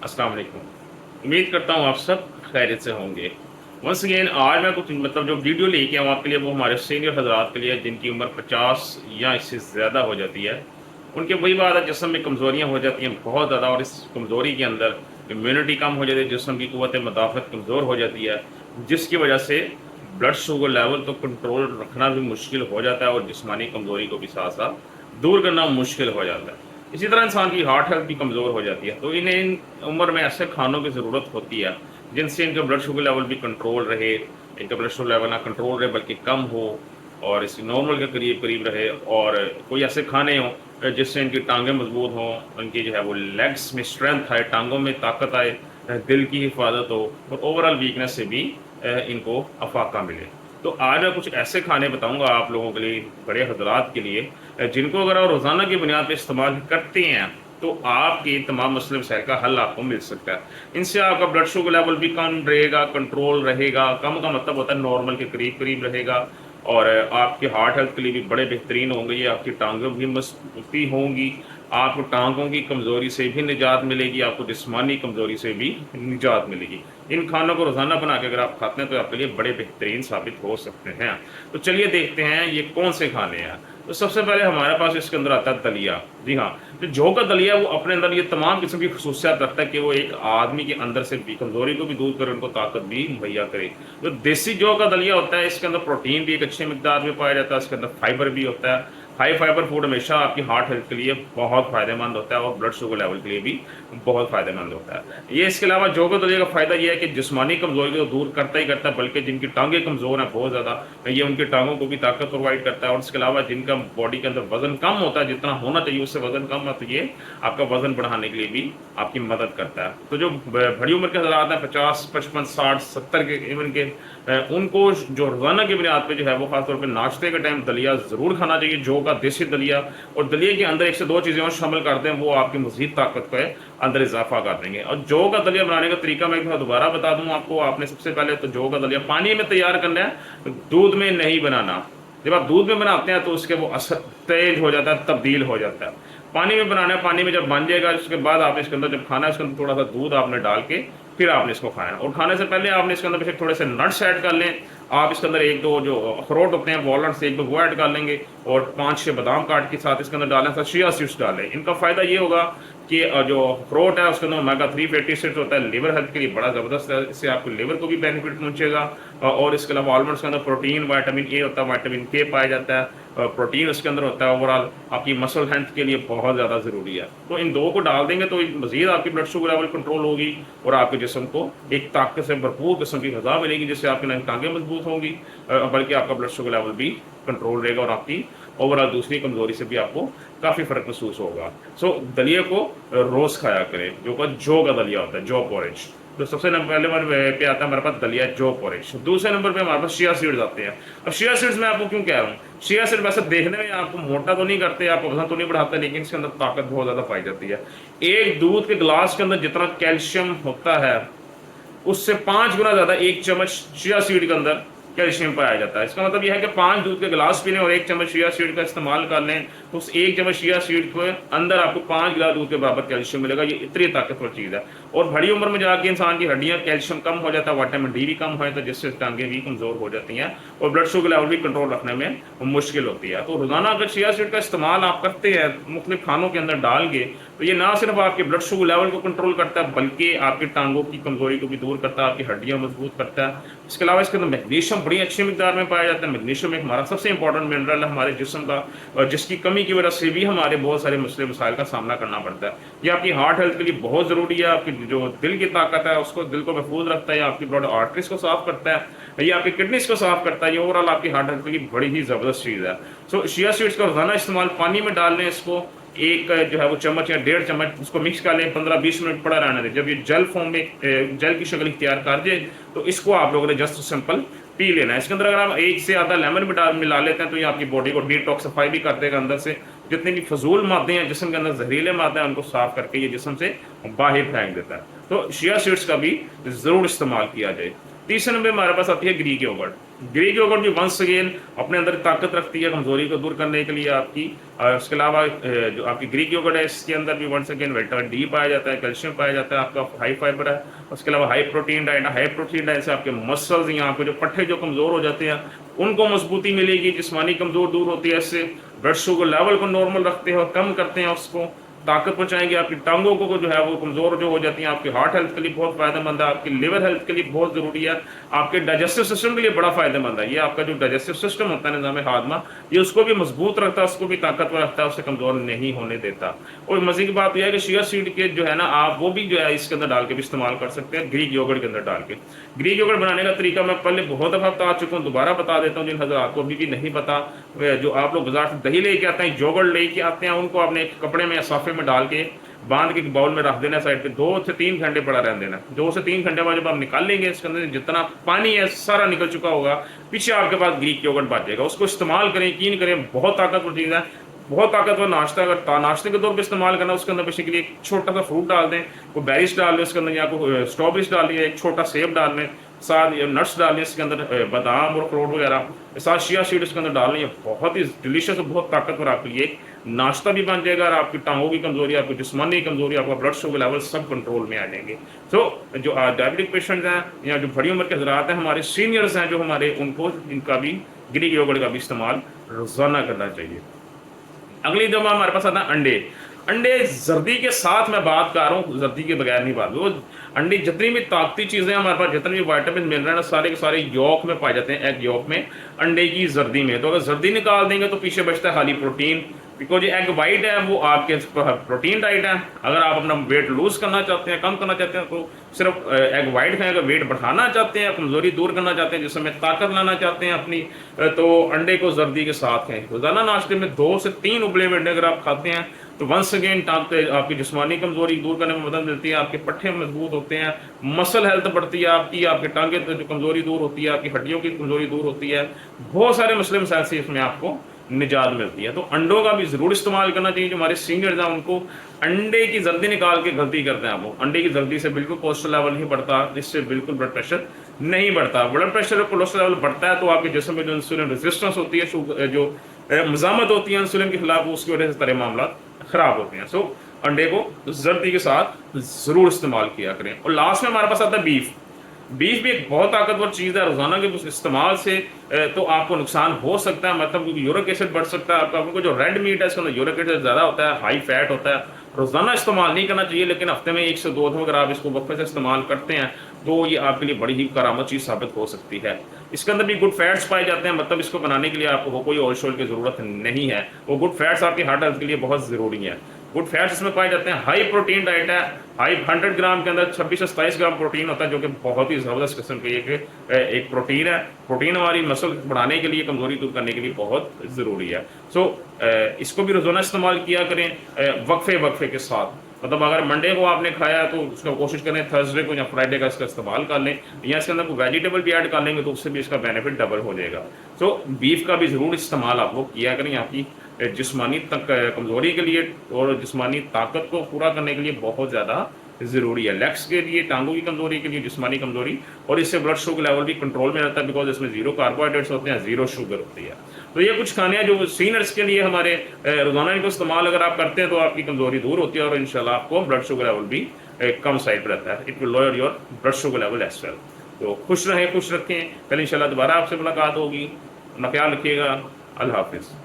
अस्सलाम वालेकुम। उम्मीद करता हूँ आप सब खैरियत से होंगे। वंस अगेन आज मैं कुछ जो वीडियो लेके आऊँ आपके लिए, वो हमारे सीनियर हज़रात के लिए जिनकी उम्र 50 या इससे ज़्यादा हो जाती है। उनके वही बात है, जिस्म में कमज़ोरियाँ हो जाती हैं बहुत ज़्यादा, और इस कमज़ोरी के अंदर इम्यूनिटी कम हो जाती है, जिस्म की क़ुव्वत मुदाफ़अत कमज़ोर हो जाती है, जिसकी वजह से ब्लड शुगर लेवल तो कंट्रोल रखना भी मुश्किल हो जाता है और जिस्मानी कमज़ोरी को भी साथ-साथ दूर करना मुश्किल हो जाता है। इसी तरह इंसान की हार्ट हेल्थ भी कमज़ोर हो जाती है। तो इन्हें इन उम्र में ऐसे खानों की ज़रूरत होती है जिनसे इनका ब्लड शुगर लेवल भी कंट्रोल रहे, इनका ब्लड शुगर लेवल ना कंट्रोल रहे बल्कि कम हो और इस नॉर्मल के करीब-करीब रहे, और कोई ऐसे खाने हों जिससे इनकी टाँगें मज़बूत हों, उनकी जो है वो लेग्स में स्ट्रेंथ आए, टाँगों में ताकत आए, दिल की हिफाज़त हो और ओवरऑल वीकनेस से भी इनको अफ़ाक़ा मिले। तो आज मैं कुछ ऐसे खाने बताऊँगा आप लोगों के लिए, बड़े हज़रात के लिए, जिनको अगर आप रोज़ाना की बुनियाद पे इस्तेमाल करते हैं, तो आपके तमाम मसले मसाइल का हल आपको मिल सकता है। इनसे आपका ब्लड शुगर लेवल भी कम रहेगा, कंट्रोल रहेगा। कम का मतलब होता है नॉर्मल के करीब-करीब रहेगा, और आपके हार्ट हेल्थ के लिए भी बड़े बेहतरीन होंगे। ये आपकी टाँगें भी मज़बूती होंगी, आपको टाँगों की कमज़ोरी से भी निजात मिलेगी, आपको जिस्मानी कमज़ोरी से भी निजात मिलेगी। इन खानों को रोज़ाना बना के अगर आप खाते हैं तो आपके लिए बड़े बेहतरीन साबित हो सकते हैं। तो चलिए देखते हैं ये कौन से खाने हैं। तो सबसे पहले हमारे पास इसके अंदर आता है दलिया। जी हाँ, जो जौ का दलिया है वो अपने अंदर ये तमाम किस्म की खसूसियात रखता है कि वो एक आदमी के अंदर से भी कमज़ोरी को भी दूर करे, उनको ताकत भी मुहैया करे। जो देसी जौ का दलिया होता है, इसके अंदर प्रोटीन भी एक अच्छे मिकदार में पाया जाता है, इसके अंदर फाइबर भी होता है। हाई फाइबर फूड हमेशा आपकी हार्ट हेल्थ के लिए बहुत फ़ायदेमंद होता है और ब्लड शुगर लेवल के लिए भी बहुत फ़ायदेमंद होता है। ये इसके अलावा जौ का दलिया का फ़ायदा ये है कि जिस्मानी कमज़ोरी को दूर करता ही करता है, बल्कि जिनकी टाँगें कमज़ोर हैं बहुत ज़्यादा, ये उनकी टाँगों को भी ताकत प्रोवाइड करता है। और इसके अलावा जिनका बॉडी के अंदर वज़न कम होता है, जितना होना चाहिए उससे वज़न कम है, तो ये आपका वज़न बढ़ाने के लिए भी आपकी मदद करता है। तो जो बड़ी उम्र के हज़रात हैं, 50, 55, 60, 70 के इवन के, उनको जो रोज़ाना की बुनियाद पे जो है वो ख़ासतौर पे नाश्ते के टाइम दलिया ज़रूर खाना चाहिए, जौ का देसी दलिया। और दलिया के अंदर 1 से 2 चीज़ें और शामिल कर दें, वो आपकी मज़ीद ताकत पे अंदर इज़ाफ़ा कर देंगे। और जौ का दलिया बनाने का तरीका मैं एक बार दोबारा बता दूँ आपको। आपने सबसे पहले तो जौ का दलिया पानी में तैयार करना है, दूध में नहीं बनाना। जब आप दूध में बनाते हैं तो उसके वो असर तेज़ हो जाता है, तब्दील हो जाता है। पानी में बनाना है, पानी में जब बन जाएगा उसके बाद आपने इसके अंदर जब खाना है, उसके अंदर थोड़ा-सा दूध आपने डाल के फिर आपने इसको खाना है। और खाने से पहले आपने इसके अंदर बेशक थोड़े से नट्स ऐड कर लें। आप इसके अंदर 1-2 जो अखरोट होते हैं, वॉलनट्स, 1-2 वो ऐड कर लेंगे, और 5-6 बादाम काट के साथ इसके अंदर डालें, साथ चिया सीड्स डालें। इनका फ़ायदा ये होगा कि जो अखरोट है उसके अंदर ओमेगा 3 फैटी एसिड्स होता है, लिवर हेल्थ के लिए बड़ा ज़बरदस्त है, इससे आपको लिवर को भी बेनिफिट पहुँचेगा। और इसके अलावा आलमंड्स के अंदर प्रोटीन, विटामिन ए होता है, विटामिन के पाया जाता है, प्रोटीन उसके अंदर होता है। ओवरऑल आपकी मसल हेल्थ के लिए बहुत ज़्यादा ज़रूरी है। तो इन 2 को डाल देंगे तो मज़ीद आपकी ब्लड शुगर लेवल कंट्रोल होगी और आपके जिस्म को एक ताकत से भरपूर किस्म की ग़िज़ा मिलेगी, जिससे आपकी न टाँगें मजबूत होंगी, बल्कि आपका ब्लड शुगर लेवल भी कंट्रोल रहेगा और आपकी ओवरऑल दूसरी कमज़ोरी से भी आपको काफ़ी फ़र्क महसूस होगा। सो दलिया को रोज़ खाया करें, जौ का दलिया होता है, जौ पोरेज। तो सबसे पहले नंबर पे आता है हमारे पास दलिया जौ पोरेज। दूसरे नंबर पे हमारे पास चिया सीड्स आते हैं। अब चिया सीड्स मैं आपको क्यों कह रहा हूँ, चिया सीड वैसे देखने में आपको मोटा तो नहीं करते, आपको वजन तो नहीं बढ़ाते, लेकिन इसके अंदर ताकत बहुत ज़्यादा पाई जाती है। एक दूध के गिलास के अंदर जितना कैल्शियम होता है, उससे 5 गुना ज़्यादा 1 चम्मच चिया सीड के अंदर कैल्शियम पाया जाता है। इसका मतलब यह है कि 5 दूध के गिलास पी लें और 1 चम्मच चिया सीड का इस्तेमाल कर लें, तो उस 1 चम्मच चिया सीड के अंदर आपको 5 गिलास दूध के बराबर कैल्शियम मिलेगा। ये इतनी ताकतवर चीज़ है। और बड़ी उम्र में जाके इंसान की हड्डियाँ, कैल्शियम कम हो जाता है, विटामिन डी भी कम हो जाता है, जिससे टांगें भी कमज़ोर हो जाती हैं और ब्लड शुगर लेवल भी कंट्रोल रखने में मुश्किल होती है। तो रोज़ाना अगर चिया सीड का इस्तेमाल आप करते हैं मुख्तलिफ खानों के अंदर डाल के, तो ये ना सिर्फ आपके ब्लड शुगर लेवल को कंट्रोल करता है, बल्कि आपकी टांगों की कमज़ोरी को भी दूर करता है, आपकी हड्डियाँ मजबूत करता है। इसके अलावा इसके अंदर मैग्नीशियम बड़ी अच्छी मिकदार में पाया जाता है। मैग्नीशियम एक हमारा सबसे इंपॉर्टेंट मिनरल है हमारे जिस्म का, और जिसकी कमी की वजह से भी हमारे बहुत सारे मसले मसाइल का सामना करना पड़ता है। ये आपकी हार्ट हेल्थ के लिए बहुत ज़रूरी है। आपकी जो दिल की ताकत है उसको, दिल को महफूज रखता है, आपकी ब्लड आर्टरीज को साफ करता है, ये आपकी किडनीज को साफ करता है। ये ओवरऑल आपकी हार्ट हेल्थ के लिए बड़ी ही ज़बरदस्त चीज़ है। सो चिया सीड्स का रोज़ाना इस्तेमाल, पानी में डाल लें इसको, एक जो है वो चम्मच या 1.5 चम्मच उसको मिक्स कर लें, 15-20 मिनट पड़ा रहने दें। जब ये जल फॉर्म में जल की शक्ल इख्तियार कर जाए तो इसको आप लोगों ने जस्ट सिंपल पी लेना है। इसके अंदर अगर आप 1 से आधा लेमन भी मिला लेते हैं तो ये आपकी बॉडी को डिटॉक्सिफाई भी कर देगा, अंदर से जितने भी फजूल मादे हैं जिस्म के अंदर, जहरीले मादे हैं, उनको साफ करके ये जिस्म से बाहर फेंक देता है। तो चिया सीड्स का भी ज़रूर इस्तेमाल किया जाए। तीसरे नंबर हमारे पास आती है ग्रीक योगर्ट। ग्रीक योगर्ट भी वंस अगेन अपने अंदर ताकत रखती है कमजोरी को दूर करने के लिए आपकी। और उसके अलावा जो आपकी ग्रीक योगर्ट है इसके अंदर भी वंस अगेन विटामिन डी पाया जाता है, कैल्शियम पाया जाता है, आपका हाई फाइबर है। उसके अलावा हाई प्रोटीन डाइट है। हाई प्रोटीन डाइट से आपके मसल्स यहाँ पे जो पट्टे जो कमजोर हो जाते हैं उनको मजबूती मिलेगी, जिस्मानी कमजोर दूर होती है इससे, ब्लड शुगर लेवल को नॉर्मल रखते हैं और कम करते हैं, उसको ताकत पहुंचाएंगे। आपकी टांगों को जो है वो कमजोर जो हो जाती हैं, आपकी हार्ट हेल्थ के लिए बहुत फायदेमंद है, आपकी लिवर हेल्थ के लिए बहुत जरूरी है, आपके डाइजेस्टिव सिस्टम के लिए बड़ा फायदेमंद है। ये आपका जो डाइजेस्टिव सिस्टम होता है निज़ाम हाजमा, ये उसको भी मजबूत रखता है, उसको भी ताकतवर रखता है, उससे कमजोर नहीं होने देता। और मजे की बात यह है कि चिया सीड के जो है ना आप वो भी जो है इसके अंदर डाल के भी इस्तेमाल कर सकते हैं, ग्रीक योगर्ट के अंदर डाल के। ग्रीक योगर्ट बनाने का तरीका मैं पहले बहुत दफा बता चुका हूँ, दोबारा बता देता हूँ जिन हजरात को अभी भी नहीं पता। जो आप लोग बाजार से दही लेके आते हैं, योगर्ट लेके आते हैं, उनको आपने एक कपड़े में या साफे में डाल के बांध के बाउल में रख देना, साइड पे 2 से 3 घंटे पड़ा रहने देना। 2 से 3 घंटे बाद जब आप निकाल लेंगे इसके अंदर जितना पानी है सारा निकल चुका होगा, पीछे आपके पास ग्रीक योगर्ट बच जाएगा। उसको इस्तेमाल करें, यकीन करें, बहुत ताकतवर चीज़ है, बहुत ताकतवर नाश्ता। अगर नाश्ते के तौर पे इस्तेमाल करना, उसके अंदर बेसिकली एक छोटा सा फ्रूट डाल दें, कोई बेरीज डाल दें उसके अंदर, या कोई स्ट्रॉबेरीज डाल दिए, एक छोटा सेब डाल लें, साथ नट्स डाल लें इसके अंदर, बादाम और अखरोट वगैरह, साथ चिया सीड इसके अंदर डाल लें। बहुत ही डिलीशियस और बहुत ताकतवर आपके लिए नाश्ता भी बन जाएगा, और आपकी टांगों की कमजोरी, आपकी जिस्मानी कमजोरी, आपका ब्लड शुगर लेवल सब कंट्रोल में आ जाएंगे। तो जो डायबिटिक पेशेंट्स हैं या जो बड़ी उम्र के हजरात हैं, हमारे सीनियर्स हैं जो हमारे, उनको इनका भी ग्रीक योगर्ट का भी इस्तेमाल रोजाना करना चाहिए। अगली दफा हमारे पास आता है अंडे। अंडे जर्दी के साथ मैं बात कर रहा हूँ, जर्दी के बगैर नहीं बात। वो अंडे जितनी भी ताकती चीज़ें हमारे पास, जितने भी वाइटामिन मिल रहे हैं, सारे के सारे यॉक में पाए जाते हैं, एग यॉक में, अंडे की जर्दी में। तो अगर जर्दी निकाल देंगे तो पीछे बचता है खाली प्रोटीन, बिकॉज ये एग वाइट है वो आपके प्रोटीन डाइट है। अगर आप अपना वेट लूज करना चाहते हैं, कम करना चाहते हैं, तो सिर्फ एग वाइट खाएं। अगर वेट बढ़ाना चाहते हैं, कमजोरी दूर करना चाहते हैं, जिसमें ताकत लाना चाहते हैं अपनी, तो अंडे को जर्दी के साथ खाएं। रोजाना नाश्ते में 2 से 3 उबले हुए अंडे अगर आप खाते हैं तो वंस अगेन आपकी जिस्मानी कमजोरी दूर करने में मदद मिलती है, आपके पट्टे मजबूत होते हैं, मसल हेल्थ बढ़ती है आपकी, आपके टांगे जो कमजोरी दूर होती है, आपकी हड्डियों की कमजोरी दूर होती है, बहुत सारे मसले मसाइल से इसमें आपको निजात मिलती है। तो अंडों का भी जरूर इस्तेमाल करना चाहिए। जो हमारे सीनियर्स हैं उनको अंडे की जल्दी निकाल के गलती करते हैं वो, अंडे की जल्दी से बिल्कुल कोलेस्ट्रॉल लेवल नहीं बढ़ता, जिससे बिल्कुल ब्लड प्रेशर नहीं बढ़ता। ब्लड प्रेशर और कोलेस्ट्रॉल लेवल बढ़ता है तो आपके जिस्म में जो इंसुलिन रेजिस्टेंस होती है, जो मजामत होती है इंसुलिन के खिलाफ, उसकी वजह से सारे मामला खराब होते हैं। सो अंडे को जर्दी के साथ जरूर इस्तेमाल किया करें। और लास्ट में हमारे पास आता है बीफ। बीफ भी एक बहुत ताकतवर चीज़ है। रोजाना के इस्तेमाल से तो आपको नुकसान हो सकता है, मतलब यूरिक एसिड बढ़ सकता है आपका। जो रेड मीट है इसके अंदर यूरिक एसिड ज़्यादा होता है, हाई फैट होता है, रोजाना इस्तेमाल नहीं करना चाहिए। लेकिन हफ्ते में 1 से 2 दफा अगर आप इसको वक्फे से इस्तेमाल करते हैं तो ये आपके लिए बड़ी ही करामत चीज़ साबित हो सकती है। इसके अंदर भी गुड फैट्स पाए जाते हैं, मतलब इसको बनाने के लिए आपको कोई ऑयल शोल की ज़रूरत नहीं है। वो गुड फैट्स आपकी हार्ट हेल्थ के लिए बहुत ज़रूरी है। गुड फैट्स इसमें पाए जाते हैं। हाई प्रोटीन डाइट है, हाई 100 ग्राम के अंदर 26 से 27 ग्राम प्रोटीन होता है, जो कि बहुत ही ज़बरदस्त किस्म की एक प्रोटीन है। प्रोटीन हमारी मसल बढ़ाने के लिए, कमजोरी दूर करने के लिए बहुत ज़रूरी है। सो इसको भी रोज़ाना इस्तेमाल किया करें वक्फे के साथ। मतलब अगर मंडे को आपने खाया तो उसका कोशिश करें थर्सडे को या फ्राइडे का इसका इस्तेमाल कर लें, या इसके अंदर कोई वेजिटेबल भी ऐड कर लेंगे तो उससे भी इसका बेनिफिट डबल हो जाएगा। सो बीफ का भी ज़रूर इस्तेमाल आप लोग किया करें, आपकी जिस्मानी कमजोरी के लिए और जिस्मानी ताकत को पूरा करने के लिए बहुत ज़्यादा ज़रूरी है। लेग्स के लिए, टांगों की कमजोरी के लिए, जिस्मानी कमजोरी, और इससे ब्लड शुगर लेवल भी कंट्रोल में रहता है, बिकॉज इसमें 0 कार्बोहाइड्रेट्स होते हैं, 0 शुगर होती है। तो ये कुछ खाने हैं जो सीनियर्स के लिए हमारे रोजाना इनको इस्तेमाल अगर आप करते हैं तो आपकी कमजोरी दूर होती है, और इंशाल्लाह आपको ब्लड शुगर लेवल भी कम साइड पर रहता है। It will lower your blood sugar level as well. तो खुश रहें, खुश रखें। कल इंशाल्लाह दोबारा आपसे मुलाकात होगी। अपना ख्याल रखिएगा। अल्लाह हाफिज़।